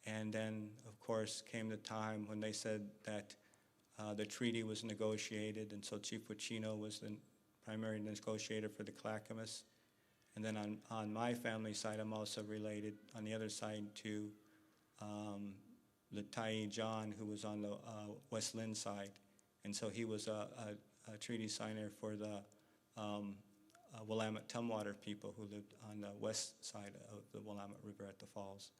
Speaker 11: And then, of course, came the time when they said that the treaty was negotiated, and so Chief Wachino was the primary negotiator for the Clackamas. And then on my family side, I'm also related on the other side to the Tai John, who was on the West Lynn side. And so he was a treaty signer for the Willamette Tumwater people who lived on the west side of the Willamette River at the falls.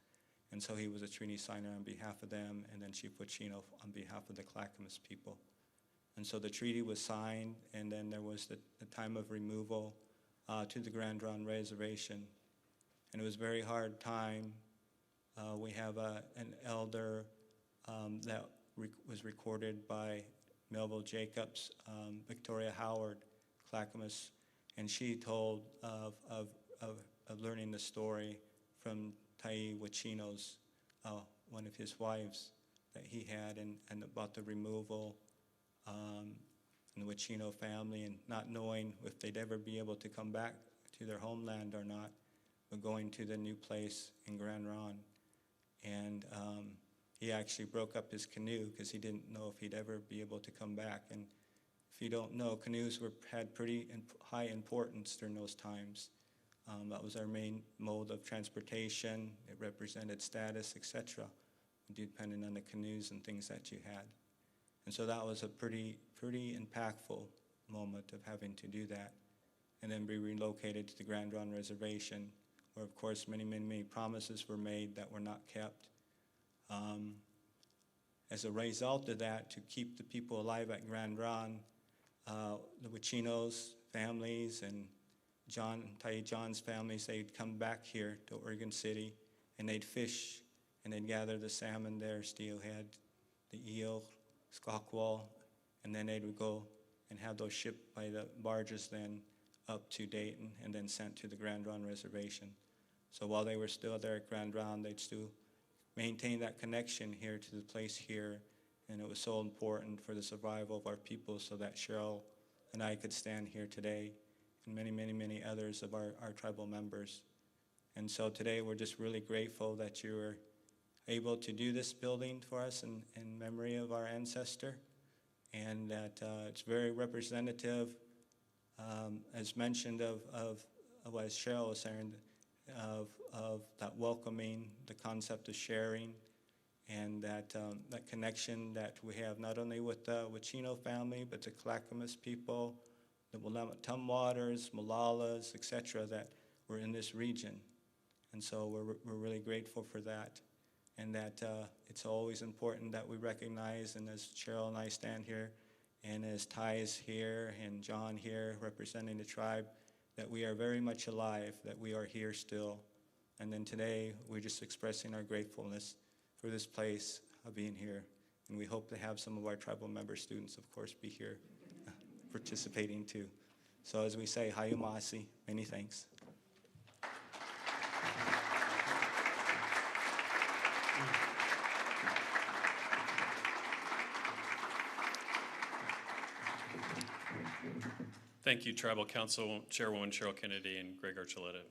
Speaker 11: And so he was a treaty signer on behalf of them, and then Chief Wachino on behalf of the Clackamas people. And so the treaty was signed, and then there was the time of removal to the Grand Ronde Reservation. And it was a very hard time. We have an elder that was recorded by Melville Jacobs, Victoria Howard, Clackamas, and she told of learning the story from Tai Wachino's, one of his wives that he had, and about the removal and the Wachino family, and not knowing if they'd ever be able to come back to their homeland or not, but going to the new place in Grand Ronde. And he actually broke up his canoe because he didn't know if he'd ever be able to come back. And if you don't know, canoes had pretty high importance during those times. That was our main mode of transportation. It represented status, etc., depending on the canoes and things that you had. And so that was a pretty impactful moment of having to do that. And then be relocated to the Grand Ronde Reservation, where, of course, many promises were made that were not kept. As a result of that, to keep the people alive at Grand Ronde, the Wachinos families and Tai John's families, they'd come back here to Oregon City, and they'd fish, and they'd gather the salmon there, steelhead, the eel, squawkwall, and then they would go and have those shipped by the barges then up to Dayton and then sent to the Grand Ronde Reservation. So while they were still there at Grand Ronde, they'd still maintain that connection here to the place here, and it was so important for the survival of our people so that Cheryl and I could stand here today, and many others of our tribal members. And so today we're just really grateful that you were able to do this building for us in memory of our ancestor, and that it's very representative, as mentioned, of what Cheryl was saying, of that welcoming, the concept of sharing, and that connection that we have not only with the Wachino family, but the Clackamas people, the Willamette Tumwaters, Malalas, etc., that were in this region. And so we're really grateful for that, and that it's always important that we recognize, and as Cheryl and I stand here, and as Ty is here, and John here representing the tribe, that we are very much alive, that we are here still. And then today, we're just expressing our gratefulness for this place of being here. And we hope to have some of our tribal member students, of course, be here participating too. So as we say, Hayumasi, many thanks.
Speaker 10: Thank you, Tribal Council Chairwoman Cheryl Kennedy and Greg Archuleta.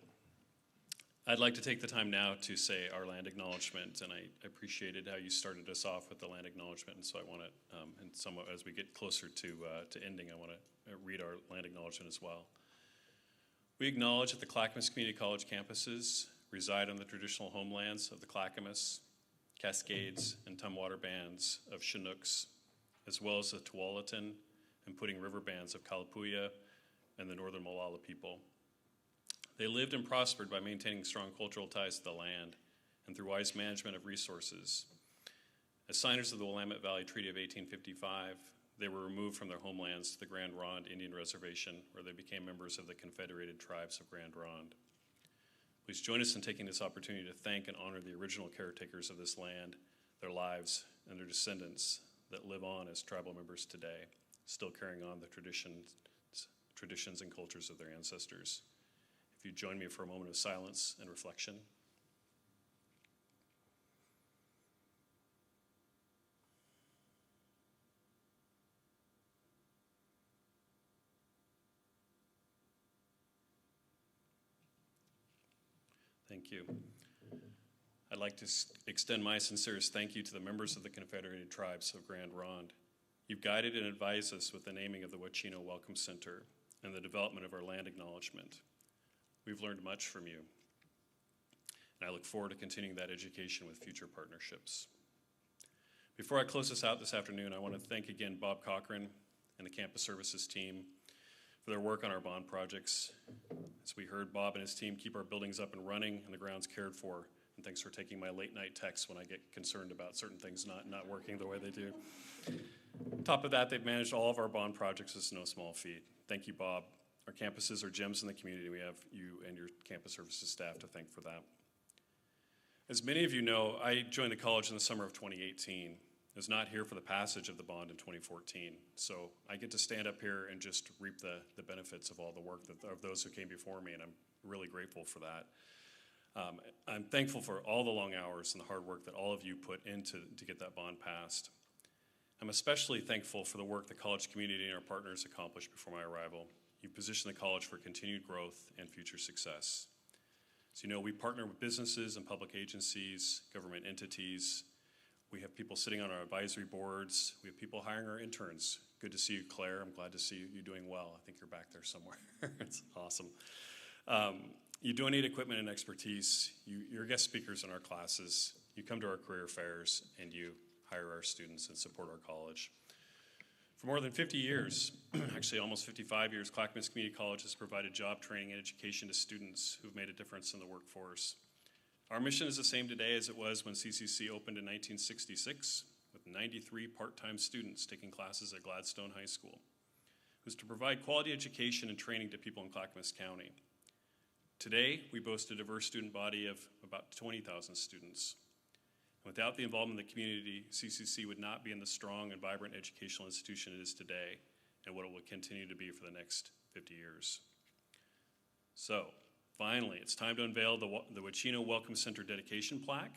Speaker 10: I'd like to take the time now to say our land acknowledgement, and I appreciated how you started us off with the land acknowledgement, and so I want to, and somewhat as we get closer to ending, I want to read our land acknowledgement as well. We acknowledge that the Clackamas Community College campuses reside on the traditional homelands of the Clackamas, Cascades, and Tumwater bands of Chinooks, as well as the Tualatin and Pudding River bands of Kalapuya and the Northern Molalla people. They lived and prospered by maintaining strong cultural ties to the land and through wise management of resources. As signers of the Willamette Valley Treaty of 1855, they were removed from their homelands to the Grand Ronde Indian Reservation, where they became members of the Confederated Tribes of Grand Ronde. Please join us in taking this opportunity to thank and honor the original caretakers of this land, their lives, and their descendants, that live on as tribal members today, still carrying on the traditions and cultures of their ancestors. If you join me for a moment of silence and reflection. Thank you. I'd like to extend my sincerest thank you to the members of the Confederated Tribes of Grand Ronde. You've guided and advised us with the naming of the Wacheno Welcome Center and the development of our land acknowledgement. We've learned much from you, and I look forward to continuing that education with future partnerships. Before I close this out this afternoon, I want to thank again Bob Cochran and the campus services team for their work on our bond projects. As we heard, Bob and his team keep our buildings up and running and the grounds cared for. And thanks for taking my late night texts when I get concerned about certain things not working the way they do. On top of that, they've managed all of our bond projects. It's no small feat. Thank you, Bob. Our campuses are gems in the community. We have you and your campus services staff to thank for that. As many of you know, I joined the college in the summer of 2018. I was not here for the passage of the bond in 2014. So I get to stand up here and just reap the benefits of all the work of those who came before me, and I'm really grateful for that. I'm thankful for all the long hours and the hard work that all of you put into to get that bond passed. I'm especially thankful for the work the college community and our partners accomplished before my arrival. You positioned the college for continued growth and future success. So you know, we partner with businesses and public agencies, government entities. We have people sitting on our advisory boards. We have people hiring our interns. Good to see you, Claire. I'm glad to see you doing well. I think you're back there somewhere. It's awesome. You donate equipment and expertise. You're guest speakers in our classes. You come to our career fairs, and you hire our students and support our college. For more than 50 years, actually almost 55 years, Clackamas Community College has provided job training and education to students who've made a difference in the workforce. Our mission is the same today as it was when CCC opened in 1966, with 93 part-time students taking classes at Gladstone High School. It was to provide quality education and training to people in Clackamas County. Today, we boast a diverse student body of about 20,000 students. Without the involvement of the community, CCC would not be in the strong and vibrant educational institution it is today, and what it will continue to be for the next 50 years. So, finally, it's time to unveil the Wacheno Welcome Center dedication plaque.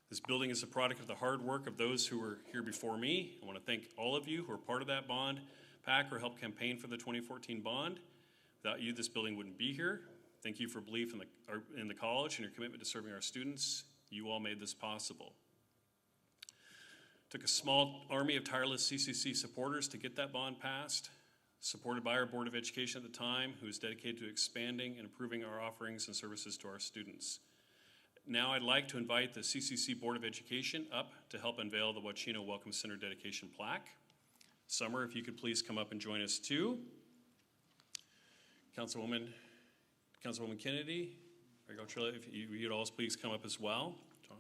Speaker 10: This building is a product of the hard work of those who were here before me. I want to thank all of you who are part of that bond pack or helped campaign for the 2014 bond. Without you, this building wouldn't be here. Thank you for belief in the college and your commitment to serving our students. You all made this possible. Took a small army of tireless CCC supporters to get that bond passed, supported by our Board of Education at the time, who is dedicated to expanding and improving our offerings and services to our students. Now I'd like to invite the Ccc Board of Education up to help unveil the Wacheno Welcome Center dedication plaque. Summer, if you could please come up and join us too. Councilwoman Kennedy, Archuleta, if you'd all please come up as well. John.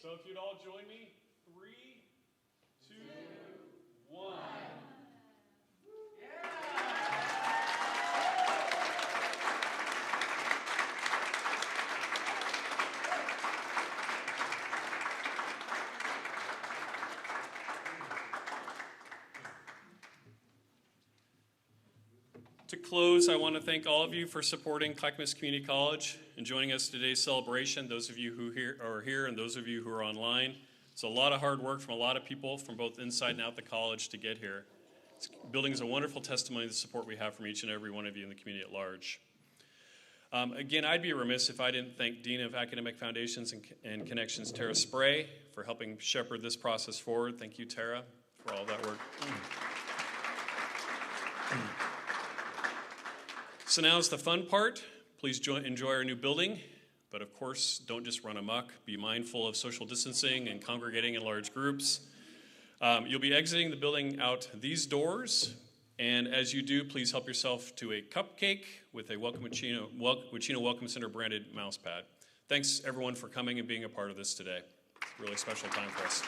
Speaker 10: So if you'd all join me, 3, 2, 1. To close, I want to thank all of you for supporting Clackamas Community College and joining us today's celebration, those of you who are here and those of you who are online. It's a lot of hard work from a lot of people from both inside and out the college to get here. This building is a wonderful testimony to the support we have from each and every one of you in the community at large. Again, I'd be remiss if I didn't thank Dean of Academic Foundations and Connections, Tara Spray, for helping shepherd this process forward. Thank you, Tara, for all that work. So now is the fun part. Please enjoy our new building, but of course, don't just run amok. Be mindful of social distancing and congregating in large groups. You'll be exiting the building out these doors, and as you do, please help yourself to a cupcake with a Wacheno Welcome Center branded mouse pad. Thanks everyone for coming and being a part of this today. It's a really special time for us.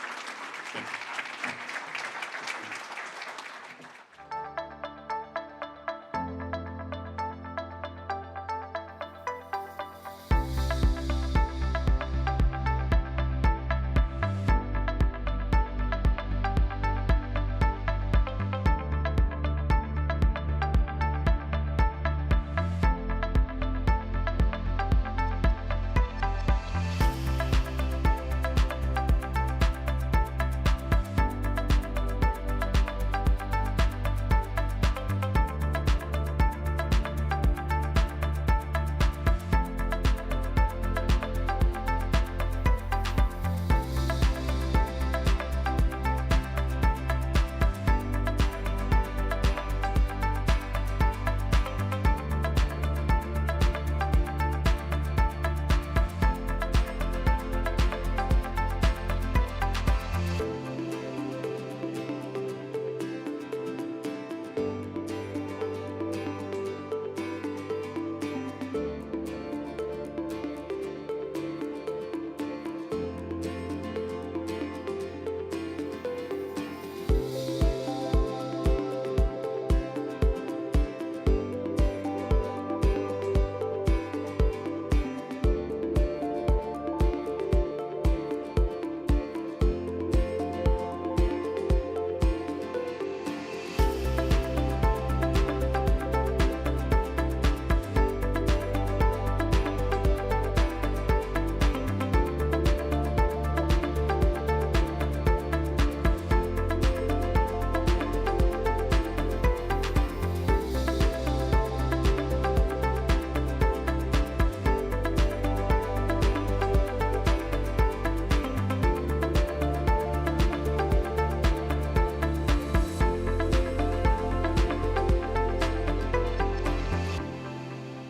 Speaker 10: Thank you.